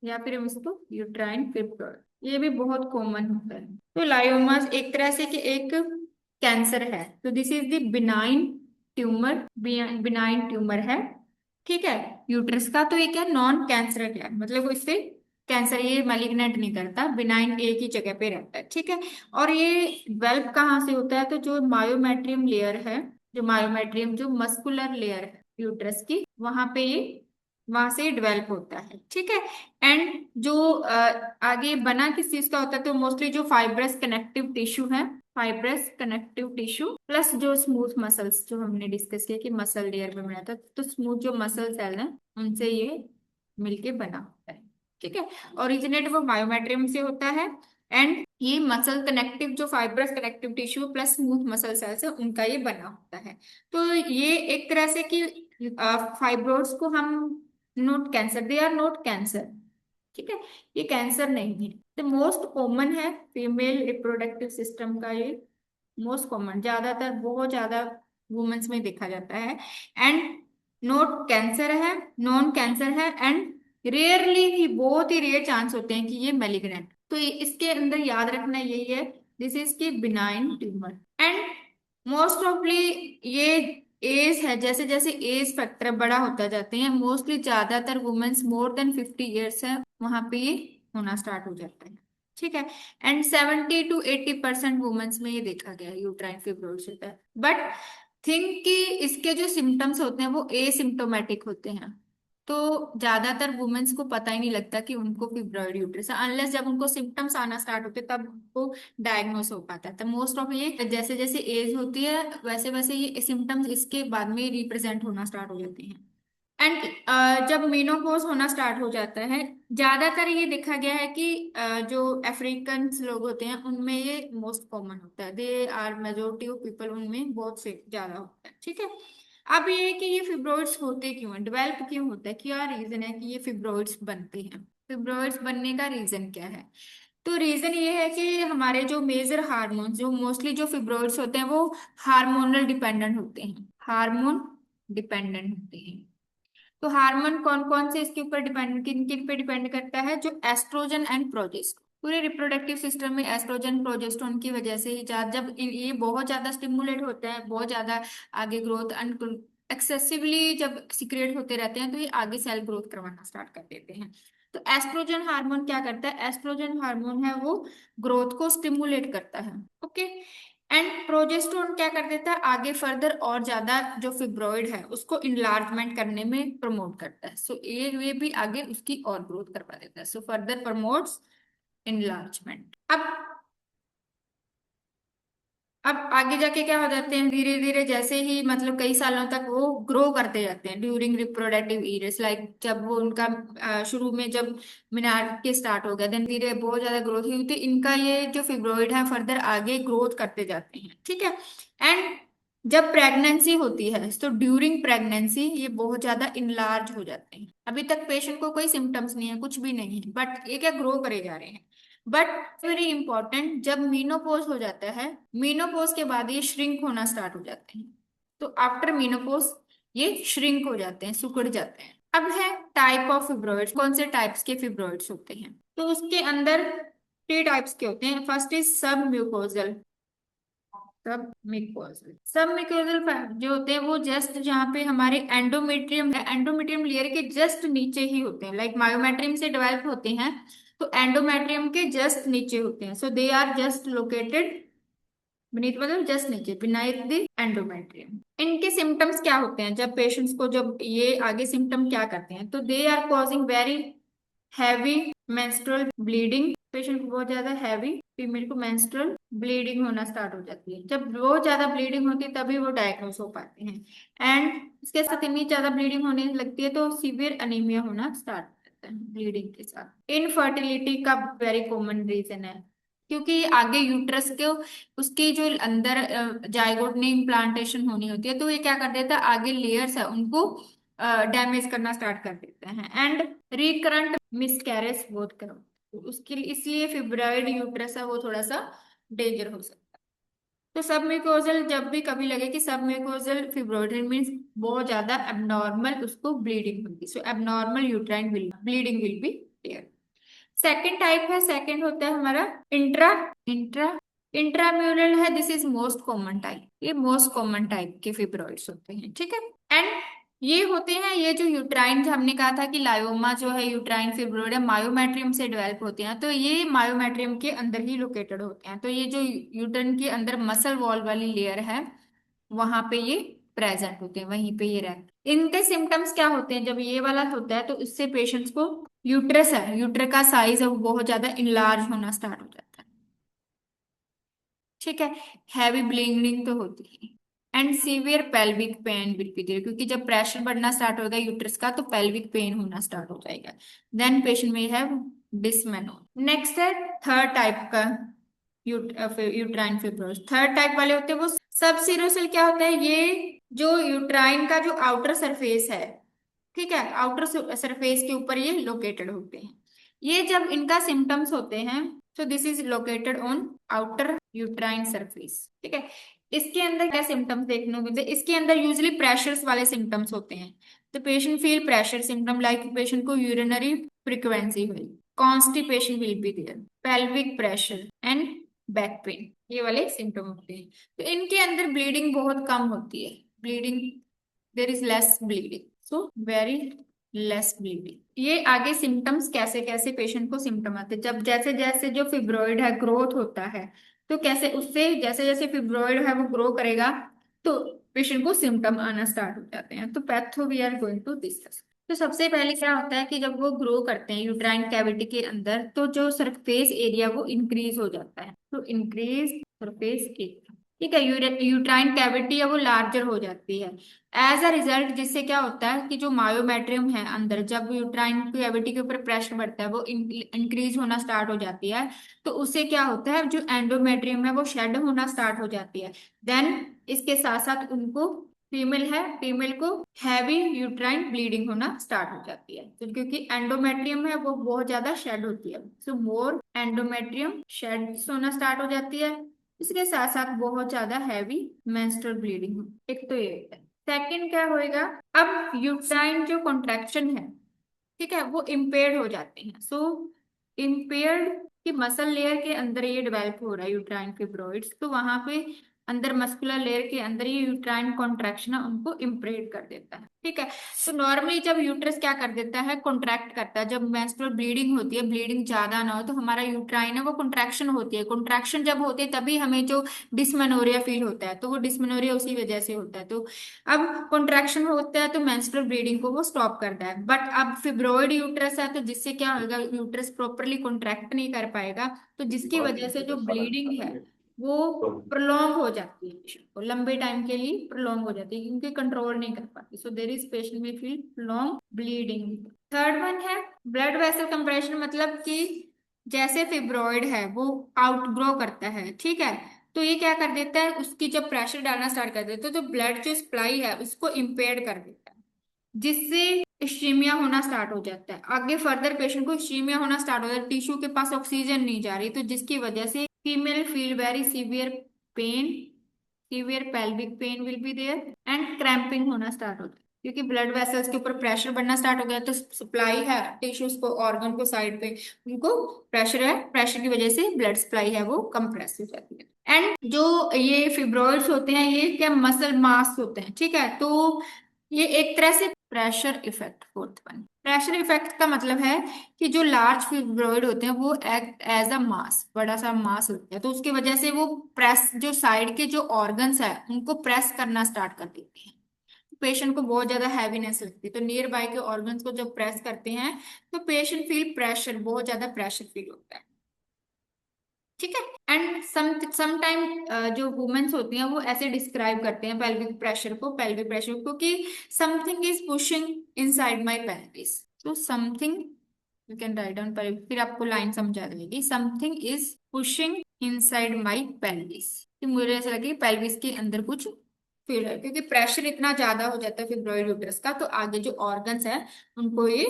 या फिर हम इसको यूट्राइन फिब्रोइड, ये भी बहुत कॉमन होता है। तो लायोमास एक तरह से कि एक कैंसर है, तो this is the benign tumour, benign tumour है, ठीक है, यूट्रस का। तो ये क्या नॉन कैंसर है, मतलब वो इससे कैंसर ये मैलिग्नेंट नहीं करता, बिनाइन एक ही जगह पे रहता है, ठीक है। और ये डेवलप कहाँ से होता है, तो जो मायोमेट्रियम लेयर है, जो मायोमेट्रियम जो मस्कुलर लेयर है यूट्रस की, वहां पे ये, वहां से डेवलप होता है, ठीक है। एंड जो आगे बना किस चीज का होता है, तो मोस्टली जो फाइब्रस कनेक्टिव टिश्यू है, फाइब्रस कनेक्टिव टिश्यू प्लस जो स्मूथ मसल्स, जो हमने डिस्कस किया कि मसल लेयर में बना था, तो स्मूथ जो मसल सेल है उनसे ये मिलके बना होता है, ठीक है। ओरिजिनेट वो मायोमेट्रियम से होता है। एंड ये मसल कनेक्टिव जो fibrous connective tissue plus smooth muscle cells है उनका ये बना होता है। तो ये एक तरह से कि फाइब्रोइड्स को हम not cancer, they are not cancer, ठीक है, ये कैंसर नहीं है। तो मोस्ट कॉमन है फीमेल रिप्रोडक्टिव सिस्टम का ये, मोस्ट कॉमन, ज्यादातर बहुत ज्यादा वुमेन्स में देखा जाता है। एंड नॉट कैंसर है, नॉन कैंसर है। एंड रेयरली ही, बहुत ही रेयर चांस होते हैं कि ये मेलिग्नेंट। तो इसके अंदर याद रखना यही है, दिस इज की बिनाइन ट्यूमर। एंड मोस्ट ऑफली ये एज है, जैसे जैसे एज फैक्टर बड़ा होता जाते हैं, मोस्टली ज्यादातर वुमेन्स मोर देन 50 ईयर्स है वहां पे ये होना स्टार्ट हो जाता है, ठीक है। एंड 70 to 80% वुमेन्स में ये देखा गया है यूट्राइन फिब्रोसिस होता है। बट थिंक कि इसके जो सिम्टम्स होते हैं वो एसिम्टोमेटिक होते हैं, तो ज्यादातर वुमेन्स को पता ही नहीं लगता कि उनको फिब्रॉइड यूट्रस है, अनलेस जब उनको सिम्टम्स आना स्टार्ट होते तब वो डायग्नोस हो पाता है। तो मोस्ट ऑफ ये जैसे जैसे एज होती है वैसे वैसे ये सिम्टम्स इसके बाद में रिप्रेजेंट होना स्टार्ट हो जाते हैं। एंड जब मेनोपॉज होना स्टार्ट हो जाता है, ज्यादातर ये देखा गया है कि जो अफ्रीकन लोग होते हैं उनमें ये मोस्ट कॉमन होता है, they are majority of people, उनमें बहुत से ज्यादा होता है, ठीक है। अब ये है कि ये फिब्रोइड्स होते क्यों हैं, डेवलप क्यों होता है, क्या रीजन है कि ये फिब्रोइड्स बनते हैं, फिब्रोइड्स बनने का रीजन क्या है। तो रीजन ये है कि हमारे जो मेजर हार्मोन, जो मोस्टली जो फिब्रोइड्स होते हैं वो हार्मोनल डिपेंडेंट होते हैं, हार्मोन डिपेंडेंट होते हैं। तो हार्मोन कौन कौन से इसके ऊपर डिपेंड, किन किन पे डिपेंड करता है, जो एस्ट्रोजन एंड प्रोजेस्टेरोन, पूरे रिप्रोडक्टिव सिस्टम में एस्ट्रोजन प्रोजेस्टेरोन की वजह से ही जब ये बहुत ज्यादा स्टिमुलेट होता है, बहुत ज्यादा आगे ग्रोथ एक्सेसिवली जब सिक्रिएट होते रहते हैं तो ये आगे सेल ग्रोथ करवाना स्टार्ट कर देते हैं। तो एस्ट्रोजन हार्मोन क्या करता है, एस्ट्रोजन हार्मोन है वो ग्रोथ को स्टिमुलेट करता है, ओके। एंड प्रोजेस्टेरोन क्या कर देता है, आगे फर्दर और ज्यादा जो फिब्रॉइड है उसको इनलार्जमेंट करने में प्रमोट करता है। सो ये भी आगे उसकी और ग्रोथ करवा देता है, सो फर्दर प्रमोट्स इनलार्जमेंट। अब आगे जाके क्या हो जाते हैं, धीरे धीरे जैसे ही मतलब कई सालों तक वो ग्रो करते जाते हैं ड्यूरिंग रिप्रोडक्टिव ईयर्स, लाइक जब वो उनका शुरू में जब मीनार के स्टार्ट हो गया, देन धीरे बहुत ज्यादा ग्रोथ हुई, तो इनका ये जो फिब्रोइड है फर्दर आगे ग्रोथ करते जाते हैं, ठीक है। एंड जब प्रेगनेंसी होती है तो ड्यूरिंग प्रेगनेंसी ये बहुत ज्यादा इनलार्ज हो जाते हैं, अभी तक पेशेंट को कोई सिम्टम्स नहीं है, कुछ भी नहीं है, बट ये क्या ग्रो करे जा रहे हैं। बट वेरी इंपॉर्टेंट, जब मीनोपोज हो जाता है, मीनोपोज के बाद ये श्रिंक होना स्टार्ट हो जाते हैं, तो आफ्टर मीनोपोज ये श्रिंक हो जाते हैं, सिकुड़ जाते हैं। अब है टाइप ऑफ फिब्रॉइड्स, कौन से टाइप्स के फिब्रॉइड्स होते हैं, तो उसके अंदर 3 टाइप्स के होते हैं। फर्स्ट इज सब म्यूकोजल, सब म्यूकोजल, सब म्यूकोजल जो होते हैं वो जस्ट जहाँ पे हमारे एंडोमेट्रियम है, एंडोमेट्रियम लेयर के जस्ट नीचे ही होते हैं, लाइक मायोमेट्रियम से डेवलप होते हैं, तो एंडोमेट्रियम के जस्ट नीचे होते हैं, so they are just located beneath, मतलब जस्ट नीचे बीनाइथ द एंडोमेट्रियम। इनके सिम्टम्स क्या होते हैं, जब पेशेंट्स को जब ये आगे सिम्टम क्या करते हैं, तो they are causing very heavy menstrual bleeding, patient को बहुत ज्यादा हैवी, फीमेल को मेंस्ट्रुअल ब्लीडिंग होना स्टार्ट हो जाती है, जब बहुत ज्यादा ब्लीडिंग होती है तभी वो डायग्नोस हो पाते हैं। एंड इसके साथ इतनी ज्यादा ब्लीडिंग होने लगती है तो सीवियर अनीमिया होना स्टार्ट हो जाता है ब्लीडिंग के साथ। इनफर्टिलिटी का वेरी कॉमन रीजन है, क्योंकि आगे यूट्रस के उसकी जो अंदर जाइगोट में इम्प्लांटेशन होनी होती है, तो ये क्या कर देता है, आगे लेयर्स है उनको डैमेज करना स्टार्ट कर देते हैं। एंड रिकरेंट मिसकैरेज बहुत करो, तो उसके लिए इसलिए फिब्रॉइड यूट्रस है वो थोड़ा सा डेंजर हो सकता है। तो सब म्यूकोजल जब भी कभी लगे कि सब म्यूकोजल फिब्रॉइड मीन्स बहुत ज्यादा एबनॉर्मल उसको ब्लीडिंग होगी, so abnormal uterine will bleeding will be there. Second type है, सेकंड होता है हमारा इंट्रा इंट्रा इंट्राम्यूरल है। This is most common type, ये मोस्ट कॉमन टाइप के फिब्रॉइड्स होते हैं, ठीक है। एंड ये होते हैं, ये जो यूट्राइन, हमने कहा था कि लायोमा जो है यूट्राइन फिब्रॉइड है मायोमेट्रियम से डेवलप होते हैं, तो ये मायोमेट्रियम के अंदर ही लोकेटेड होते हैं। तो ये जो यूट्रन के अंदर मसल वॉल वाली लेयर है वहां पे ये प्रेजेंट होते हैं, वहीं पे ये रहते हैं। इनके सिम्टम्स क्या होते हैं, जब ये वाला होता है तो इससे पेशेंट्स को यूट्रस है, यूट्र का साइज है वो बहुत ज्यादा इनलार्ज होना स्टार्ट हो जाता है, ठीक है। हैवी ब्लीडिंग तो होती है and severe pelvic pain will be there, क्योंकि जब प्रेशर बढ़ना स्टार्ट होगा यूट्रस का तो पेल्विक पेन होना स्टार्ट हो जाएगा। देन पेशेंट में हैव डिसमेनोर। नेक्स्ट है थर्ड टाइप का यूट्राइन फिब्रोसिस। थर्ड टाइप वाले होते हैं वो सब सीरोसल। क्या होता है, ये जो यूट्राइन का जो आउटर सरफेस है, ठीक है, आउटर सरफेस के ऊपर ये लोकेटेड होते हैं। ये जब इनका सिम्टम्स होते हैं तो this is located on outer uterine surface, ठीक है। इसके अंदर क्या सिम्टम्स देखने को मिलते हैं, इसके अंदर यूजली प्रेशर्स वाले सिम्टम्स होते हैं। तो patient feel pressure symptom like patient को यूरिनरी फ्रीक्वेंसी हुई, constipation will be there, pelvic pressure and back pain, ये वाले सिम्टम होते हैं। तो इनके अंदर ब्लीडिंग बहुत कम होती है, bleeding there is less bleeding, so very less bleeding. ये आगे सिम्टम्स कैसे कैसे पेशेंट को सिम्टम आते हैं, जब जैसे जैसे जो फिब्रॉइड है ग्रोथ होता है, तो कैसे उससे जैसे जैसे फिब्रॉइड है वो ग्रो करेगा तो पेशेंट को सिम्टम आना स्टार्ट हो जाते हैं। तो patho we are going to discuss. तो सबसे पहले क्या होता है कि जब वो ग्रो करते हैं यूट्राइन कैविटी के अंदर तो जो सरफेस एरिया वो इंक्रीज हो जाता है, तो इंक्रीज सरफेस एरिया, ठीक है। यूट्राइन कैविटी है वो लार्जर हो जाती है एज अ रिजल्ट, जिससे क्या होता है कि जो मायोमेट्रियम है अंदर, जब यूट्राइन कैविटी के ऊपर प्रेशर बढ़ता है वो इंक्रीज होना स्टार्ट हो जाती है, तो उससे क्या होता है जो एंडोमेट्रियम है वो शेड होना स्टार्ट हो जाती है। देन इसके साथ साथ उनको फीमेल है, फीमेल को हैवी यूट्राइन ब्लीडिंग होना स्टार्ट हो जाती है, तो क्योंकि एंडोमेट्रियम है वो बहुत ज्यादा शेड होती है, सो मोर एंडोमेट्रियम शेड होना स्टार्ट हो जाती है। इसके साथ साथ बहुत ज्यादा हैवी मेंस्ट्रुअल ब्लीडिंग हो, एक तो ये होता है। सेकंड क्या होएगा, अब यूट्राइन जो कॉन्ट्रैक्शन है, ठीक है, वो इम्पेयर्ड हो जाते हैं। सो इम्पेयर्ड की मसल लेयर के अंदर ये डेवलप हो रहा है यूट्राइन फिब्रॉइड्स, तो वहां पे अंदर मस्कुलर लेयर के अंदर ये यूट्राइन कॉन्ट्रैक्शन उनको इम्प्रेड कर देता है, ठीक है। तो नॉर्मली जब यूट्रस क्या कर देता है, कॉन्ट्रैक्ट करता है, जब मेंस्ट्रुअल ब्लीडिंग होती है, ब्लीडिंग ज्यादा ना हो तो हमारा यूट्राइन है वो कॉन्ट्रैक्शन होती है, कॉन्ट्रैक्शन जब होती है तभी हमें जो डिस्मेनोरिया फील होता है, तो वो डिस्मेनोरिया उसी वजह से होता है। तो अब कॉन्ट्रैक्शन होता है तो मेंस्ट्रुअल ब्लीडिंग को वो स्टॉप करता है, बट अब फिब्रॉइड यूट्रस है तो जिससे क्या होगा, यूट्रस प्रॉपरली कॉन्ट्रैक्ट नहीं कर पाएगा, तो जिसकी वजह से जो ब्लीडिंग है वो प्रोलॉन्ग हो जाती है, पेशेंट को लंबे टाइम के लिए प्रोलॉन्ग हो जाती है क्योंकि कंट्रोल नहीं कर पाती, सो देर इज पेशेंट में feel long bleeding. Third one है ब्लड वेसल कंप्रेशन, मतलब कि जैसे फिब्रॉइड है वो आउटग्रो करता है, ठीक है, तो ये क्या कर देता है, उसकी जब प्रेशर डालना स्टार्ट कर देता है तो ब्लड जो सप्लाई है उसको इम्पेयर कर देता है, जिससे इश्चीमिया होना स्टार्ट हो जाता है। आगे फर्दर पेशेंट को इश्चीमिया होना स्टार्ट हो जाता है, टिश्यू के पास ऑक्सीजन नहीं जा रही, तो जिसकी वजह से female feel very severe pain, severe pelvic pain will be there and cramping होना स्टार्ट होता है, क्योंकि ब्लड वेसल्स के ऊपर प्रेशर बढ़ना स्टार्ट हो गया, तो सप्लाई है टिश्यूज को, ऑर्गन को साइड पे उनको प्रेशर है, प्रेशर की वजह से ब्लड सप्लाई है वो कंप्रेस हो जाती है। एंड जो ये फिब्रॉइड्स होते हैं ये क्या मसल मास होते हैं, ठीक है, तो ये एक तरह से pressure effect, fourth one pressure effect का मतलब है कि जो लार्ज फिब्रॉइड होते हैं वो एक्ट एज अ मास, बड़ा सा मास होता है, तो उसकी वजह से वो प्रेस, जो साइड के जो ऑर्गन्स है उनको प्रेस करना स्टार्ट कर देते हैं, पेशेंट को बहुत ज्यादा हैवीनेस लगती है, तो नियर बाय के ऑर्गन्स को जब प्रेस करते हैं तो पेशेंट फील प्रेशर, बहुत ज्यादा प्रेशर फील होता है, ठीक है। एंड सम टाइम जो वुमेन्स होती हैं वो ऐसे डिस्क्राइब करते हैं पेल्विक प्रेशर को कि something is pushing inside my pelvis, तो something you can write down, फिर आपको लाइन समझ आ जाएगी, something is pushing inside my pelvis, कि मुझे ऐसा लगे पेल्विस के अंदर कुछ फील है, क्योंकि प्रेशर इतना ज्यादा हो जाता है फिब्रॉइड यूट्रस का, तो आगे जो ऑर्गन्स है उनको ये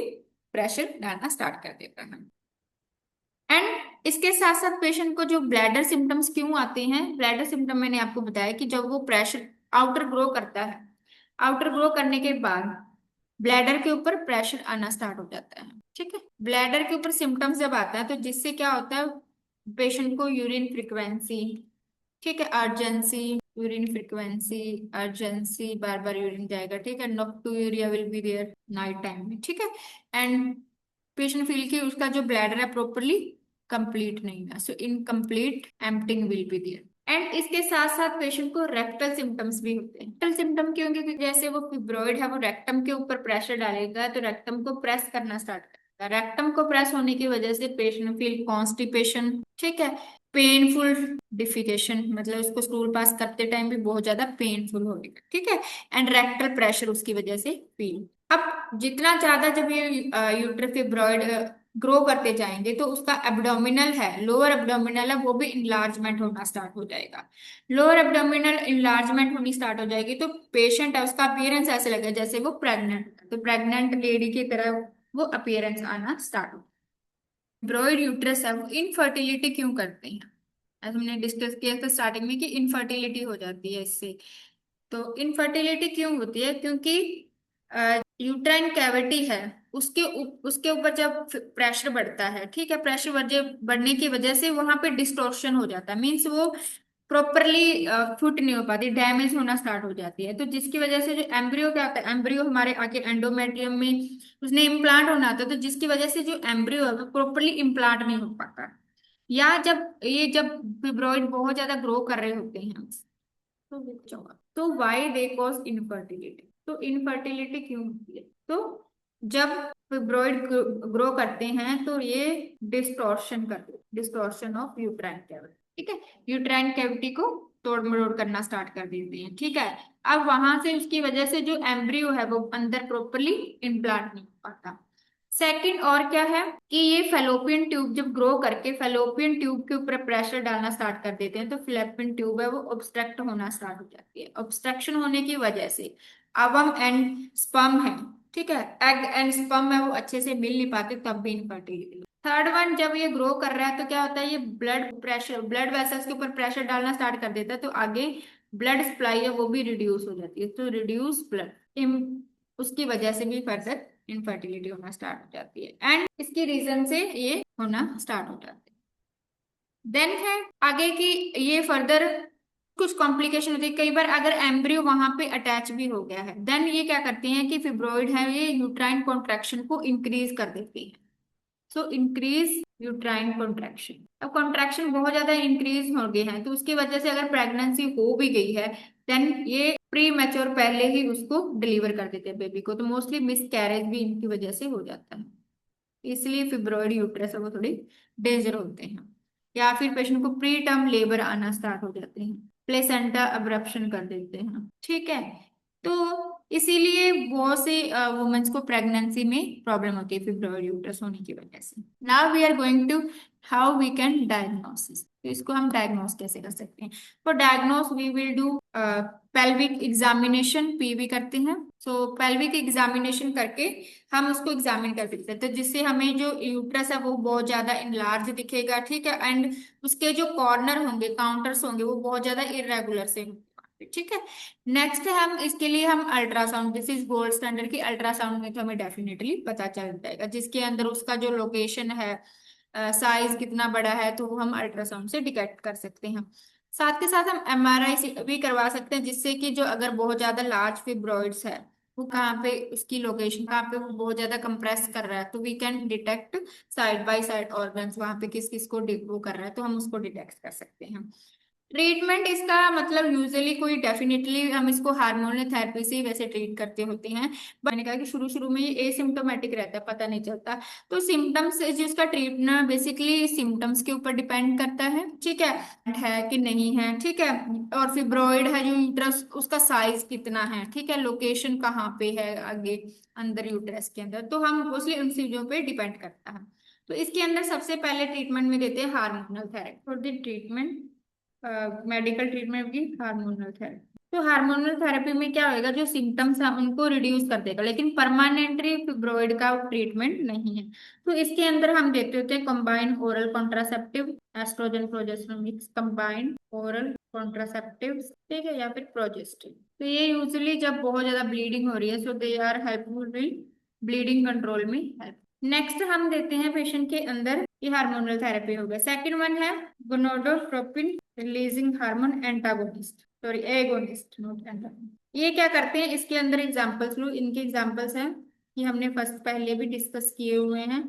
प्रेशर डालना स्टार्ट कर देता है। एंड इसके साथ साथ पेशेंट को जो ब्लैडर सिम्टम्स क्यों आते हैं, ब्लैडर सिम्टम मैंने आपको बताया कि जब वो प्रेशर आउटर ग्रो करता है, आउटर ग्रो करने के बाद ब्लैडर के ऊपर प्रेशर आना स्टार्ट हो जाता है, ठीक है। ब्लैडर के ऊपर सिम्टम्स जब आता है तो जिससे क्या होता है, पेशेंट को यूरिन फ्रिक्वेंसी, ठीक है, अर्जेंसी, यूरिन फ्रिक्वेंसी, अर्जेंसी, बार बार यूरिन जाएगा, ठीक है, nocturia will be there night time में, ठीक है। एंड पेशेंट फील कि उसका जो ब्लैडर है प्रॉपरली कंप्लीट नहीं है, so incomplete emptying will be there. And इसके साथ साथ पेशेंट को रेक्टल सिम्टम्स भी होते हैं। रेक्टल सिम्टम क्यों? क्योंकि जैसे वो फिब्रॉइड है, वो रेक्टम के ऊपर प्रेशर डालेगा तो रेक्टम को प्रेस करना स्टार्ट करेगा। रेक्टम को प्रेस होने की वजह से पेशेंट फील कॉन्स्टिपेशन, ठीक है, पेनफुल डिफिकेशन, मतलब उसको स्टूल पास करते टाइम भी बहुत ज्यादा पेनफुल होगा, ठीक है। एंड रेक्टल प्रेशर उसकी वजह से फील। अब जितना ज्यादा जब ये यूट्रस फिब्रॉइड ग्रो करते जाएंगे तो उसका एब्डोमिनल है, लोअर एब्डोमिनल है, वो भी इंलार्जमेंट होना स्टार्ट हो जाएगा। लोअर एब्डोमिनल इंलार्जमेंट होनी स्टार्ट हो जाएगी तो पेशेंट है उसका अपीयरेंस ऐसे लगेगा जैसे वो प्रेग्नेंट है, तो प्रेग्नेंट लेडी की तरह वो अपीयरेंस आना स्टार्ट हो। ब्रॉइड यूट्रस है वो इनफर्टिलिटी क्यों करते हैं? आज हमने डिस्कस किया था स्टार्टिंग में कि इनफर्टिलिटी हो जाती है इससे। तो इनफर्टिलिटी क्यों होती है? क्योंकि यूट्राइन कैविटी है, उसके ऊपर जब प्रेशर बढ़ता है, ठीक है, प्रेशर बढ़ने की वजह से वहां पे डिस्टॉर्शन हो जाता है, मीन्स वो प्रॉपरली फिट नहीं हो पाती, डैमेज होना स्टार्ट हो जाती है। तो जिसकी वजह से जो एम्ब्रियो क्या होता है, एम्ब्रियो हमारे आगे एंडोमेट्रियम में उसने इम्प्लांट होना था, तो जिसकी वजह से जो एम्ब्रियो है वो प्रॉपरली इम्प्लांट नहीं हो पाता। या जब फिब्रॉइड बहुत ज्यादा ग्रो कर रहे होते हैं तो बच्चों का, तो वाई दे कॉज इनफर्टिलिटी, तो इनफर्टिलिटी क्यों होती है? तो जब फिब्रॉइड ग्रो करते हैं तो ये डिस्टॉर्शन करते, डिस्टॉर्शन ऑफ यूट्राइन कैविटी, ठीक है, यूट्राइन कैविटी को तोड़ मरोड़ करना स्टार्ट कर देते हैं, ठीक है। अब वहां से उसकी वजह से जो एम्ब्रियो है वो अंदर प्रॉपरली इम्प्लांट नहीं हो पाता। सेकंड और क्या है कि ये फेलोपियन ट्यूब जब ग्रो करके फेलोपियन ट्यूब के ऊपर प्रेशर डालना स्टार्ट कर देते हैं तो फेलोपियन ट्यूब है वो ऑब्स्ट्रक्ट होना स्टार्ट हो जाती है। ऑब्स्ट्रक्शन होने की वजह से अवम एंड स्पर्म है, ठीक है, एग एंड स्पर्म है वो अच्छे से मिल नहीं पाते, तब भी इनफर्टिलिटी। थर्ड वन, जब ये ग्रो कर रहा है तो क्या होता है, ये ब्लड प्रेशर, ब्लड वेसल्स के ऊपर प्रेशर डालना स्टार्ट कर देता है तो आगे ब्लड सप्लाई है वो भी रिड्यूस हो जाती है, तो रिड्यूस ब्लड, उसकी वजह से भी फर्दर इनफर्टिलिटी होना स्टार्ट हो जाती है एंड इसकी रीजन से ये होना स्टार्ट हो जाता है। देन है आगे की, ये फर्दर कुछ कॉम्प्लिकेशन होती है कई बार अगर एम्ब्रियो वहां पे अटैच भी हो गया है, देन ये क्या करती हैं कि फिब्रॉइड है ये यूट्राइन कॉन्ट्रैक्शन को इंक्रीज कर देती है। सो इंक्रीज यूट्राइन कॉन्ट्रैक्शन, अब कॉन्ट्रैक्शन बहुत ज्यादा इंक्रीज हो गए हैं तो उसकी वजह से अगर प्रेगनेंसी हो भी गई है देन ये प्री मैच्योर पहले ही उसको डिलीवर कर देते हैं बेबी को, तो मोस्टली मिस कैरेज भी इनकी वजह से हो जाता है। इसलिए फिब्रॉइड यूट्रस है वो थोड़े डेंजर होते हैं। या फिर पेशेंट को प्री टर्म लेबर आना स्टार्ट हो जाते हैं, प्लेसेंटा अब्रप्शन कर देते हैं, ठीक है। तो इसीलिए बहुत से वुमेन्स को प्रेगनेंसी में प्रॉब्लम होती है फिब्रॉइड यूट्रस होने की वजह से। Now we are going to how we can diagnosis, तो इसको हम डायग्नोस कैसे कर सकते हैं? For diagnose we will do pelvic examination, PV करते हैं। सो पेल्विक एग्जामिनेशन करके हम उसको एग्जामिन कर सकते हैं, तो जिससे हमें जो यूट्रस है वो बहुत ज्यादा इनलार्ज दिखेगा, ठीक है, एंड उसके जो कॉर्नर होंगे, काउंटर्स होंगे वो बहुत ज्यादा इरेगुलर से होंगे, ठीक है। नेक्स्ट है हम इसके लिए हम ultrasound, this is gold standard की अल्ट्रासाउंड में तो हमें डेफिनेटली पता चल जाएगा जिसके अंदर उसका जो लोकेशन है, साइज कितना बड़ा है, तो वो हम अल्ट्रासाउंड से डिटेक्ट कर सकते हैं। साथ के साथ हम एमआरआई भी करवा सकते हैं जिससे कि जो अगर बहुत ज्यादा लार्ज फिब्रॉइड्स है वो कहाँ पे, उसकी लोकेशन कहाँ पे वो बहुत ज्यादा कंप्रेस कर रहा है, तो we can detect side by side organs वहां पे किस किस को वो कर रहा है, तो हम उसको डिटेक्ट कर सकते हैं। ट्रीटमेंट इसका मतलब यूजुअली कोई डेफिनेटली हम इसको हार्मोनल थेरेपी से ही वैसे ट्रीट करते होते हैं, बट मैंने कहा कि शुरू शुरू में ये एसिम्टोमेटिक रहता है, पता नहीं चलता। तो सिम्टम्स जिसका ट्रीटमेंट बेसिकली सिम्टम्स के ऊपर डिपेंड करता है, ठीक है कि नहीं है, ठीक है, और फिब्रॉइड है जो यूट्रस उसका साइज कितना है, ठीक है, लोकेशन कहाँ पे है आगे अंदर यूट्रस के अंदर, तो हम मोस्टली उन चीजों पे डिपेंड करता है। तो इसके अंदर सबसे पहले ट्रीटमेंट में देते हैं hormonal therapy for the treatment, medical treatment की हार्मोनल थेरेपी। तो हार्मोनल थेरेपी में क्या होएगा, जो सिम्टम्स है उनको रिड्यूस कर देगा लेकिन परमानेंटली फिब्रॉइड का ट्रीटमेंट नहीं है। तो इसके अंदर हम देखते होते हैं combined oral contraceptive, oestrogen progesterone mix combined oral contraceptive, ठीक है, या फिर प्रोजेस्टिव। तो ये यूजुअली जब बहुत ज्यादा ब्लीडिंग हो रही है so they are helpful, bleeding control में हेल्प। नेक्स्ट हम देते हैं पेशेंट के अंदर, ये हार्मोनल थेरेपी हो गया। सेकंड वन है gonadotropin releasing hormone antagonist, sorry agonist not antagonist. ये क्या करते हैं, इसके अंदर एग्जांपल्स लो, इनके एग्जांपल्स हैं कि हमने फर्स्ट पहले भी डिस्कस किए हुए हैं,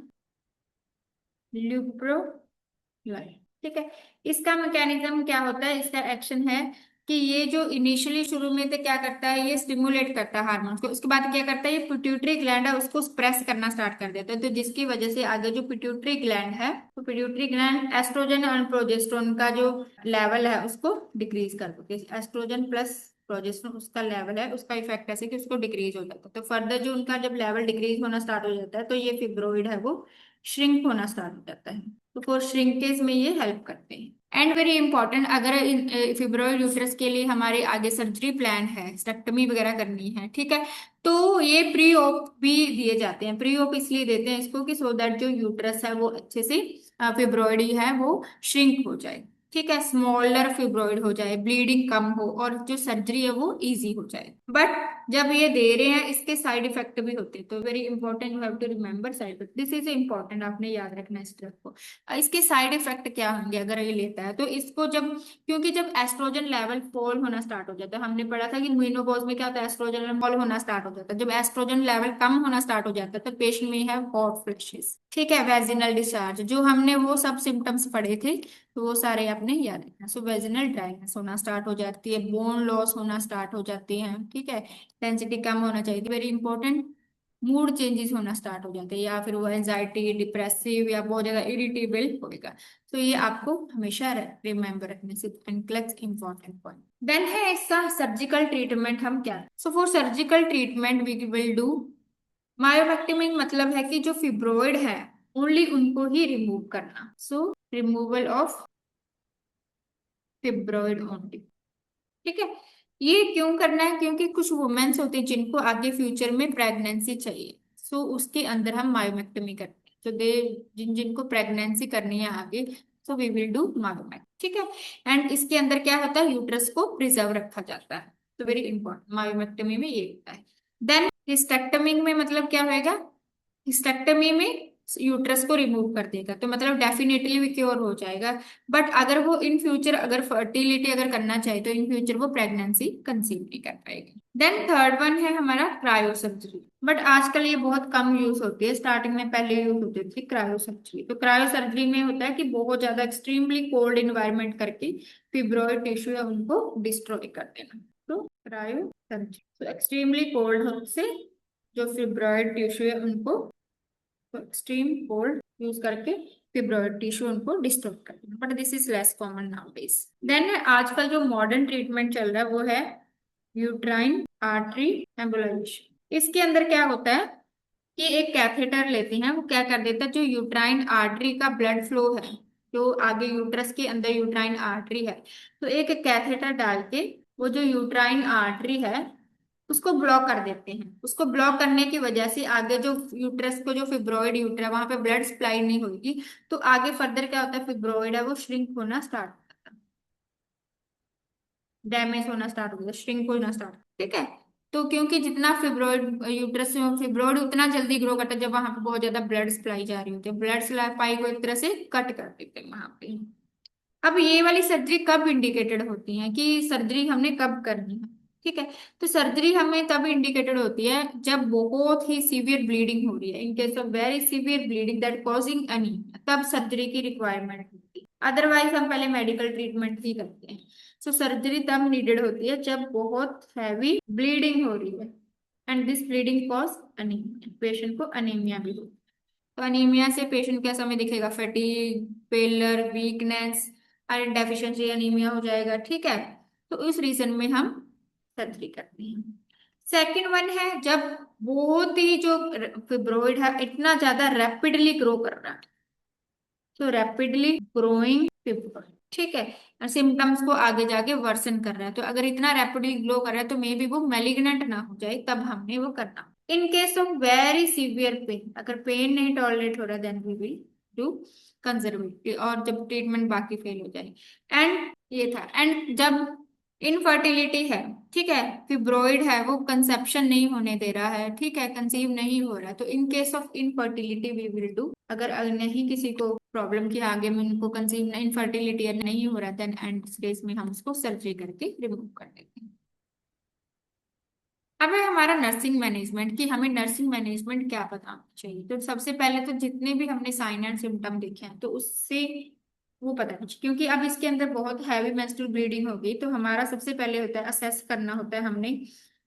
ल्यूप्रोलाइन। ठीक है, इसका मैकेनिज्म क्या होता है, इसका एक्शन है कि ये जो इनिशियली शुरू में तो क्या करता है, ये स्टिमुलेट करता है हार्मोन्स को, उसके बाद क्या करता है, ये पिट्यूटरी ग्लैंड है उसको प्रेस करना स्टार्ट कर देता है, तो जिसकी वजह से आगे जो पिट्यूटरी ग्लैंड है, तो पिट्यूटरी ग्लैंड एस्ट्रोजन और प्रोजेस्टेरोन का जो लेवल है उसको डिक्रीज कर देती है। एस्ट्रोजन प्लस प्रोजेस्टेरोन उसका लेवल है, उसका इफेक्ट ऐसे कि उसको डिक्रीज हो जाता है, तो फर्दर जो उनका जब लेवल डिक्रीज होना स्टार्ट हो जाता है तो ये फिब्रोइड है वो श्रिंक होना स्टार्ट हो जाता है, तो फॉर श्रिंकेज में ये हेल्प करते हैं। एंड वेरी इंपॉर्टेंट, अगर फिब्रोइड यूट्रस के लिए हमारे आगे सर्जरी प्लान है, स्टेक्टमी वगैरह करनी है, ठीक है, तो ये प्री ऑप भी दिए जाते हैं। प्री ऑप इसलिए देते हैं इसको कि सो दैट जो यूट्रस है वो अच्छे से फिब्रोइड है वो श्रिंक हो जाए, ठीक है, स्मॉलर फिब्रोइड हो जाए, ब्लीडिंग कम हो और जो सर्जरी है वो इजी हो जाए। बट जब ये दे रहे हैं इसके साइड इफेक्ट भी होते हैं, तो very important, you have to remember side effect, this is important, आपने याद रखना इस स्टेप को। इसके साइड इफेक्ट क्या होंगे अगर ये लेता है, तो इसको जब, क्योंकि जब एस्ट्रोजन लेवल फॉल होना स्टार्ट हो जाता है, हमने पढ़ा था कि मेनोपॉज में क्या होता है, एस्ट्रोजन लेवल फॉल होना स्टार्ट हो जाता है, जब एस्ट्रोजन लेवल कम होना स्टार्ट हो जाता है तो पेशेंट में है हॉट फ्लैशेस, ठीक है, वेजिनल डिस्चार्ज, जो हमने वो सब सिम्टम्स पढ़े थे तो वो सारे आपने याद रखना। सो वेजिनल ड्राइनेस होना स्टार्ट हो जाती है, बोन लॉस होना स्टार्ट हो जाती है, ठीक है, डेंसिटी कम होना चाहिए, वेरी इंपॉर्टेंट, मूड चेंजेस होना स्टार्ट हो जाते हैं, या फिर वो एंजाइटी डिप्रेसिव या बहुत ज्यादा इरिटेबल होएगा, तो ये आपको हमेशा रिमेम्बर रखने से एनक्लेक्स इंपॉर्टेंट पॉइंट। देन है इसका सर्जिकल ट्रीटमेंट, हम क्या, so for surgical treatment we will do myomectomy, मतलब है कि जो फिब्रोइड है ओनली उनको ही रिमूव करना, सो रिमूवल ऑफ फिब्रोइड ओनली, ठीक है। ये क्यों करना है, क्योंकि कुछ वुमेन्स होती हैं जिनको आगे फ्यूचर में प्रेगनेंसी चाहिए, सो उसके अंदर हम मायोमेक्टमी करते हैं, तो दे जिन जिनको प्रेगनेंसी करनी है आगे, so we will do myomectomy, ठीक है। एंड इसके अंदर क्या होता है, यूट्रस को प्रिजर्व रखा जाता है, तो वेरी इंपॉर्टेंट, मायोमेक्टमी में ये होता है। देन हिस्टेक्टमी में मतलब क्या होएगा, हिस्टेक्टमी में यूट्रस को रिमूव कर देगा, तो मतलब डेफिनेटली भी क्योर हो जाएगा। बट अगर वो इन फ्यूचर अगर फर्टिलिटी अगर करना चाहे तो इन फ्यूचर वो प्रेगनेंसी कंसीव नहीं कर पाएगी। देन थर्ड वन है हमारा क्रायो सर्जरी, बट आजकल ये बहुत कम यूज होती है, स्टार्टिंग में पहले यूज होती थी क्रायो सर्जरी। तो क्रायो सर्जरी में होता है कि बहुत ज्यादा एक्सट्रीमली कोल्ड इन्वायरमेंट करके फिब्रोइड टिश्यू है उनको डिस्ट्रॉय कर देना, तो क्रायो सर्जरी, तो एक्सट्रीमली कोल्ड से जो फिब्रोइड टिश्यू है उनको एक्सट्रीम कोल्ड यूज करके फिब्रोइड टिश्यू उनको डिस्टर्ब करना, but this is less common nowadays. Then आजकल जो मॉडर्न ट्रीटमेंट चल रहा है वो है यूट्राइन आर्टरी एम्बुलाइजेशन। इसके अंदर क्या होता है कि एक कैथेटर लेते हैं, वो क्या कर देता है, जो यूट्राइन आर्टरी का ब्लड फ्लो है, जो आगे यूट्रस के अंदर यूट्राइन आर्टरी है, तो एक कैथेटर डाल के वो जो यूट्राइन आर्टरी है उसको ब्लॉक कर देते हैं। उसको ब्लॉक करने की वजह से आगे जो यूट्रस को जो फिब्रोइड यूट्र है वहां पे ब्लड सप्लाई नहीं होगी, तो आगे फर्दर क्या होता है, फिब्रोइड है वो श्रिंक होना स्टार्ट, डैमेज होना स्टार्ट हो जाता है, श्रिंक होना स्टार्ट, ठीक है। तो क्योंकि जितना फिब्रोइड यूट्रस में फिब्रोइड उतना जल्दी ग्रो करता है जब वहां पे बहुत ज्यादा ब्लड सप्लाई जा रही होती है, ब्लड सप्लाई को एक तरह से कट कर देते हैं वहां पे। अब ये वाली सर्जरी कब इंडिकेटेड होती है कि सर्जरी हमने कब करनी है, ठीक है, तो सर्जरी हमें तब इंडिकेटेड होती है जब बहुत ही सीवियर ब्लीडिंग हो रही है, इन case of very severe bleeding that causing anaemia, तब सर्जरी की रिक्वायरमेंट होती है, अदरवाइज हम पहले मेडिकल ट्रीटमेंट ही करते हैं। सो सर्जरी तब नीडेड होती है जब बहुत हैवी ब्लीडिंग हो रही है, and this bleeding cause anaemia, patient को अनीमिया भी हो, तो अनीमिया से पेशेंट कैसा में दिखेगा, fatigue, pallor, weakness, iron deficiency anaemia हो जाएगा, ठीक है, तो उस रीजन में हम सर्जरी करते हैं। सेकंड वन है जब बहुत ही जो फिब्रोइड है इतना ज्यादा रैपिडली ग्रो कर रहा है, तो रैपिडली ग्रोइंग फिब्रोइड, ठीक है, सिम्टम्स को आगे जाके वर्सन कर रहा है, तो अगर इतना रैपिडली ग्रो कर रहा है तो मे बी वो मेलिग्नेंट ना हो जाए, तब हमने वो करना। In case of very severe pain, अगर पेन नहीं टॉलरेट हो रहा then we will do conservative, और जब ट्रीटमेंट बाकी फेल हो जाए। एंड ये था, एंड जब इनफर्टिलिटी है, ठीक है, फिब्रॉइड है, वो कंसेप्शन नहीं होने दे रहा है, ठीक है, कंसीव नहीं हो रहा है, तो in case of infertility we will do, अगर नहीं किसी को प्रॉब्लम की आगे में उनको कंसीव इनफर्टिलिटी नहीं हो रहा, देन एंड स्टेज में हम उसको सर्जरी करके रिमूव कर देते हैं। अब है हमारा नर्सिंग मैनेजमेंट, कि हमें नर्सिंग मैनेजमेंट क्या बताना चाहिए। तो सबसे पहले तो जितने भी हमने साइन एंड सिम्टम देखे हैं तो उससे वो पता नहीं, क्योंकि अब इसके अंदर बहुत हैवी मेंस्ट्रुअल ब्लीडिंग होगी, तो हमारा सबसे पहले होता है असेस करना होता है हमने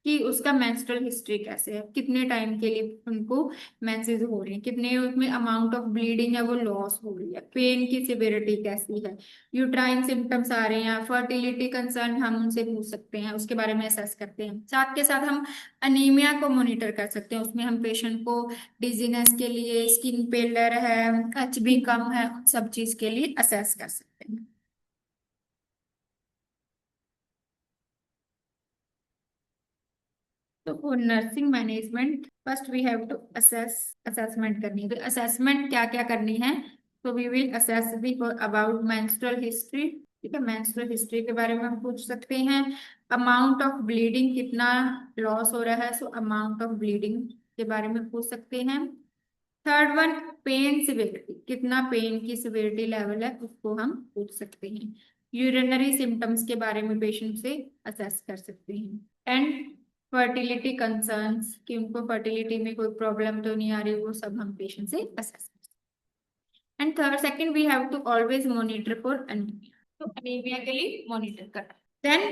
कि उसका मेंस्ट्रुअल हिस्ट्री कैसे है, कितने टाइम के लिए उनको मेंसेस हो रही है, कितने उसमें अमाउंट ऑफ ब्लीडिंग है वो लॉस हो रही है, पेन की सिविरिटी कैसी है, यूट्राइन सिम्टम्स आ रहे हैं, फर्टिलिटी कंसर्न हम उनसे पूछ सकते हैं, उसके बारे में असेस करते हैं। साथ के साथ हम अनीमिया को मॉनिटर कर सकते हैं, उसमें हम पेशेंट को डिजीनेस के लिए, स्किन पेलर है, एचबी कम है, उन सब चीज के लिए असेस कर सकते हैं। तो for nursing management first we have to assess, assessment करनी है, तो असेसमेंट क्या क्या करनी है। तो we will assess the about menstrual history, ठीक है, मेंस्ट्रुअल हिस्ट्री के बारे में हम पूछ सकते हैं। अमाउंट ऑफ ब्लीडिंग कितना लॉस हो रहा है, सो अमाउंट ऑफ ब्लीडिंग के बारे में पूछ सकते हैं। थर्ड वन, पेन सिविरिटी, कितना पेन की सिविरिटी लेवल है उसको हम पूछ सकते हैं। यूरिनरी सिम्टम्स के बारे में पेशेंट से असेस कर सकते हैं। एंड फर्टिलिटी कंसर्न्स, कि उनको फर्टिलिटी में कोई प्रॉब्लम तो नहीं आ रही, वो सब हम पेशेंट से असेस कर सकते हैं। And third second we have to always monitor for anaemia, तो अनीमिया के लिए मॉनिटर करना। Then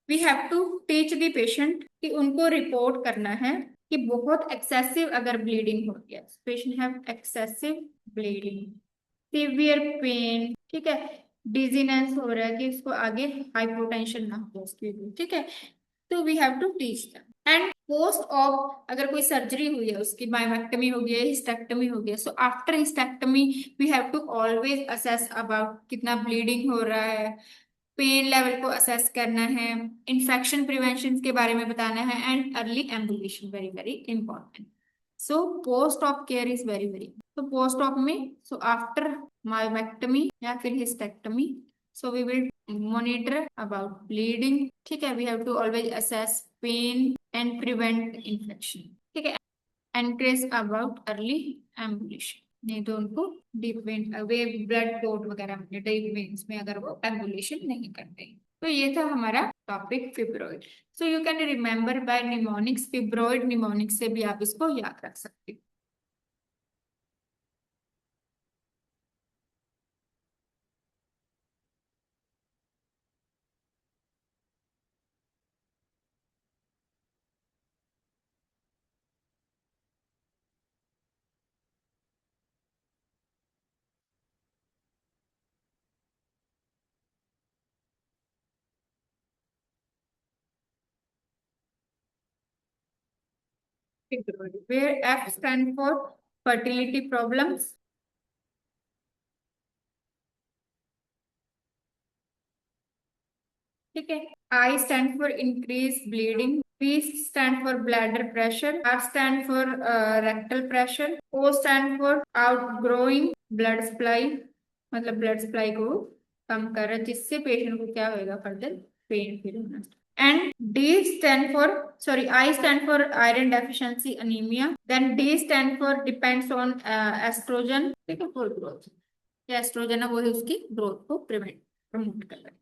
we have to teach the patient कि उनको रिपोर्ट करना है कि बहुत एक्सेसिव अगर ब्लीडिंग हो गया, patient have excessive bleeding, severe pain, ठीक है, डिजीनेस हो रहा है, कि इसको आगे हाइपोटेंशन ना हो उसके लिए, ठीक है, तो we have to teach them. And post op अगर कोई सर्जरी हुई है, उसकी मायोमेक्टमी हो गई है, हिस्टेक्टमी हो गया, so after hysterectomy we have to always assess about कितना ब्लीडिंग हो रहा है, पेन लेवल को असेस करना है, इन्फेक्शन प्रिवेंशन के बारे में बताना है, and early ambulation very very important. So post op care is very very, तो पोस्ट ऑफ में, सो आफ्टर मायोमेक्टमी या फिर hysterectomy, so we will monitor about bleeding, ठीक है, we have to always assess pain and prevent infection, ठीक है, encourage about early ambulation, नहीं तो उनको डीप वेन वे ब्लड क्लॉट वगैरह में, डीप वेन्स में अगर वो एम्बुलेशन नहीं करते। तो ये था हमारा topic fibroid. So you can remember by mnemonics, fibroid mnemonics से भी आप इसको याद रख सकते हो। Fibroid where F stand for fertility problems, ठीक है, I stand for increased bleeding, P stand for bladder pressure, R stand for rectal pressure, O stand for outgrowing blood supply, मतलब ब्लड सप्लाई को कम कर रहा है, जिससे पेशेंट को क्या होगा, फर्दर पेन फील होना। And D stand for, sorry, I stand for iron deficiency anemia, then D stand for depends on estrogen, ठीक है, फॉर ग्रोथ, एस्ट्रोजन है वो है उसकी ग्रोथ को प्रिवेंट प्रमोट कर रहा है।